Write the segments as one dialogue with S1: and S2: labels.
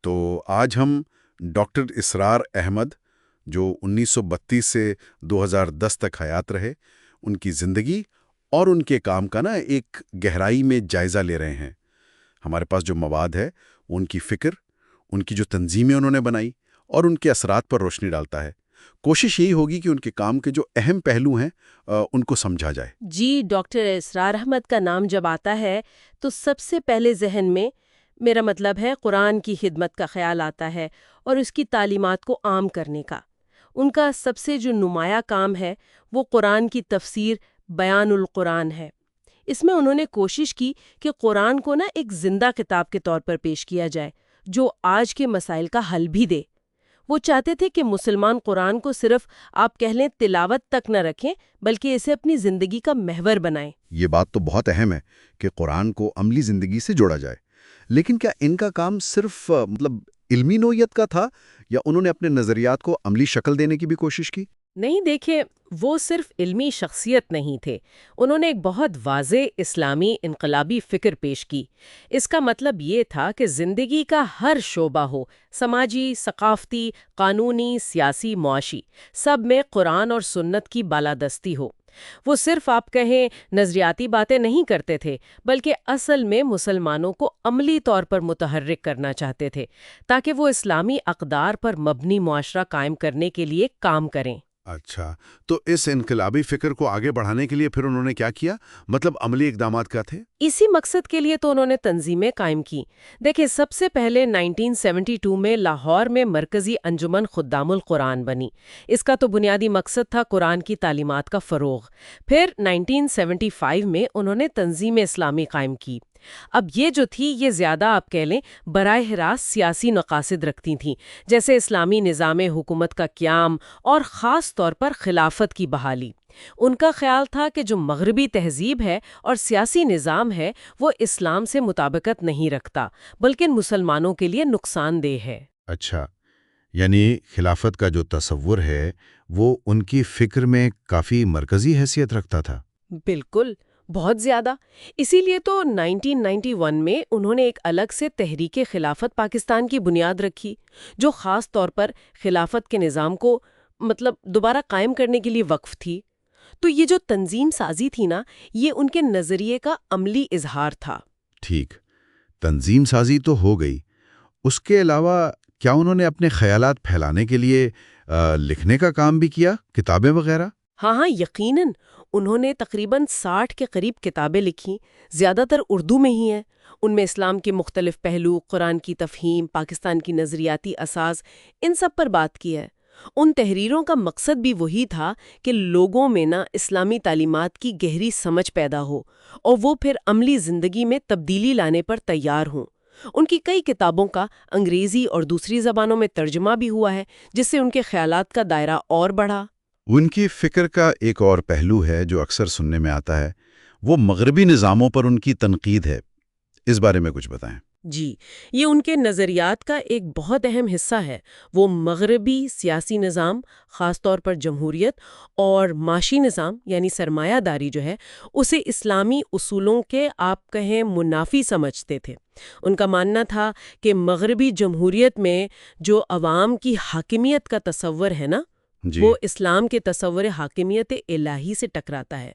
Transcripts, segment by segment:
S1: تو آج ہم ڈاکٹر اسرار احمد، جو 1932 سے 2010 تک حیات رہے، ان کی زندگی اور ان کے کام کا ایک گہرائی میں جائزہ لے رہے ہیں۔ ہمارے پاس جو مواد ہے وہ ان کی فکر، ان کی جو تنظیمیں انہوں نے بنائی اور ان کے اثرات پر روشنی ڈالتا ہے۔ کوشش یہی ہوگی کہ ان کے کام کے جو اہم پہلو ہیں ان کو سمجھا جائے۔
S2: جی، ڈاکٹر اسرار احمد کا نام جب آتا ہے تو سب سے پہلے ذہن میں، میرا مطلب ہے، قرآن کی خدمت کا خیال آتا ہے اور اس کی تعلیمات کو عام کرنے کا۔ ان کا سب سے جو نمایاں کام ہے وہ قرآن کی تفسیر بیان القرآن ہے۔ اس میں انہوں نے کوشش کی کہ قرآن کو ایک زندہ کتاب کے طور پر پیش کیا جائے جو آج کے مسائل کا حل بھی دے۔ وہ چاہتے تھے کہ مسلمان قرآن کو صرف آپ کہہ لیں تلاوت تک نہ رکھیں بلکہ اسے اپنی زندگی کا محور بنائیں۔
S1: یہ بات تو بہت اہم ہے کہ قرآن کو عملی زندگی سے جوڑا جائے، لیکن کیا ان کا کام صرف علمی نوعیت کا تھا یا انہوں نے اپنے نظریات کو عملی شکل دینے کی بھی کوشش کی؟
S2: نہیں، دیکھیں، وہ صرف علمی شخصیت نہیں تھے، انہوں نے ایک بہت واضح اسلامی انقلابی فکر پیش کی۔ اس کا مطلب یہ تھا کہ زندگی کا ہر شعبہ ہو، سماجی، ثقافتی، قانونی، سیاسی، معاشی، سب میں قرآن اور سنت کی بالادستی ہو۔ وہ صرف آپ کہیں نظریاتی باتیں نہیں کرتے تھے بلکہ اصل میں مسلمانوں کو عملی طور پر متحرک کرنا چاہتے تھے تاکہ وہ اسلامی اقدار پر مبنی معاشرہ قائم کرنے کے لیے کام کریں۔
S1: اچھا، تو اس انقلابی فکر کو آگے بڑھانے کے لیے پھر انہوں نے کیا کیا؟ مطلب عملی اقدامات کیا تھے؟
S2: اسی مقصد کے لیے تو انہوں نے تنظیمیں قائم کی۔ دیکھیں، سب سے پہلے 1972 میں لاہور میں مرکزی انجمن خدام القرآن بنی۔ اس کا تو بنیادی مقصد تھا قرآن کی تعلیمات کا فروغ۔ پھر 1975 میں انہوں نے تنظیم اسلامی قائم کی۔ اب یہ جو تھی، یہ زیادہ آپ کہہ لیں براہ راست سیاسی مقاصد رکھتی تھیں، جیسے اسلامی نظام حکومت کا قیام اور خاص طور پر خلافت کی بحالی۔ ان کا خیال تھا کہ جو مغربی تہذیب ہے اور سیاسی نظام ہے وہ اسلام سے مطابقت نہیں رکھتا بلکہ مسلمانوں کے لیے نقصان دہ ہے۔
S1: اچھا، یعنی خلافت کا جو تصور ہے وہ ان کی فکر میں کافی مرکزی حیثیت رکھتا تھا۔
S2: بالکل، بہت زیادہ۔ اسی لیے تو 1991 میں انہوں نے ایک الگ سے تحریک خلافت پاکستان کی بنیاد رکھی جو خاص طور پر خلافت کے نظام کو دوبارہ قائم کرنے کے لیے وقف تھی۔ تو یہ جو تنظیم سازی تھی یہ ان کے نظریے کا عملی اظہار تھا۔
S1: ٹھیک، تنظیم سازی تو ہو گئی، اس کے علاوہ کیا انہوں نے اپنے خیالات پھیلانے کے لیے لکھنے کا کام بھی کیا، کتابیں وغیرہ؟
S2: ہاں، یقیناً۔ انہوں نے تقریباً 60 کے قریب کتابیں لکھی، زیادہ تر اردو میں ہی ہیں۔ ان میں اسلام کے مختلف پہلو، قرآن کی تفہیم، پاکستان کی نظریاتی اساس، ان سب پر بات کی ہے۔ ان تحریروں کا مقصد بھی وہی تھا کہ لوگوں میں اسلامی تعلیمات کی گہری سمجھ پیدا ہو اور وہ پھر عملی زندگی میں تبدیلی لانے پر تیار ہوں۔ ان کی کئی کتابوں کا انگریزی اور دوسری زبانوں میں ترجمہ بھی ہوا ہے، جس سے ان کے خیالات کا دائرہ اور بڑھا۔
S1: ان کی فکر کا ایک اور پہلو ہے جو اکثر سننے میں آتا ہے، وہ مغربی نظاموں پر ان کی تنقید ہے۔ اس بارے میں کچھ بتائیں۔
S2: جی، یہ ان کے نظریات کا ایک بہت اہم حصہ ہے۔ وہ مغربی سیاسی نظام، خاص طور پر جمہوریت اور معاشی نظام یعنی سرمایہ داری جو ہے، اسے اسلامی اصولوں کے آپ کہیں منافی سمجھتے تھے۔ ان کا ماننا تھا کہ مغربی جمہوریت میں جو عوام کی حاکمیت کا تصور ہے وہ اسلام کے تصور حاکمیت الہی سے ٹکراتا ہے۔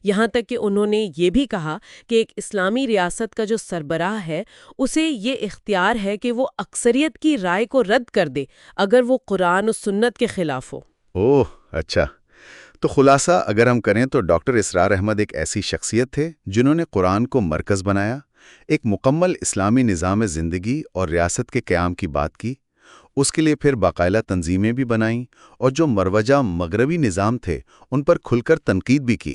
S2: یہاں تک کہ انہوں نے یہ بھی کہا کہ ایک اسلامی ریاست کا جو سربراہ ہے اسے یہ اختیار ہے کہ وہ اکثریت کی رائے کو رد کر دے اگر وہ قرآن و سنت کے خلاف ہو۔
S1: اوہ، اچھا۔ تو خلاصہ اگر ہم کریں تو ڈاکٹر اسرار احمد ایک ایسی شخصیت تھے جنہوں نے قرآن کو مرکز بنایا، ایک مکمل اسلامی نظام زندگی اور ریاست کے قیام کی بات کی، اس کے لیے پھر باقاعدہ تنظیمیں بھی بنائیں اور جو مروجہ مغربی نظام تھے ان پر کھل کر تنقید بھی کی۔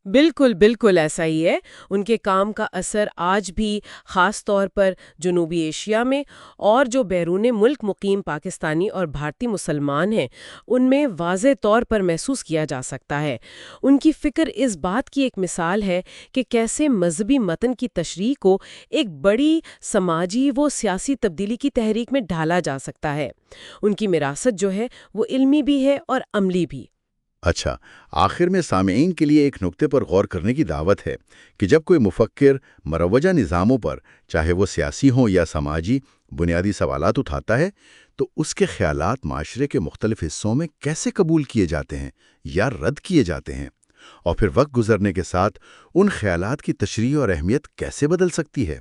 S2: بالکل بالکل ایسا ہی ہے۔ ان کے کام کا اثر آج بھی خاص طور پر جنوبی ایشیا میں اور جو بیرون ملک مقیم پاکستانی اور بھارتی مسلمان ہیں ان میں واضح طور پر محسوس کیا جا سکتا ہے۔ ان کی فکر اس بات کی ایک مثال ہے کہ کیسے مذہبی متن کی تشریح کو ایک بڑی سماجی و سیاسی تبدیلی کی تحریک میں ڈھالا جا سکتا ہے۔ ان کی وراثت جو ہے وہ علمی بھی ہے اور عملی بھی۔
S1: اچھا، آخر میں سامعین کے لیے ایک نقطے پر غور کرنے کی دعوت ہے کہ جب کوئی مفکر مروجہ نظاموں پر، چاہے وہ سیاسی ہوں یا سماجی، بنیادی سوالات اٹھاتا ہے تو اس کے خیالات معاشرے کے مختلف حصوں میں کیسے قبول کیے جاتے ہیں یا رد کیے جاتے ہیں، اور پھر وقت گزرنے کے ساتھ ان خیالات کی تشریح اور اہمیت کیسے بدل سکتی ہے۔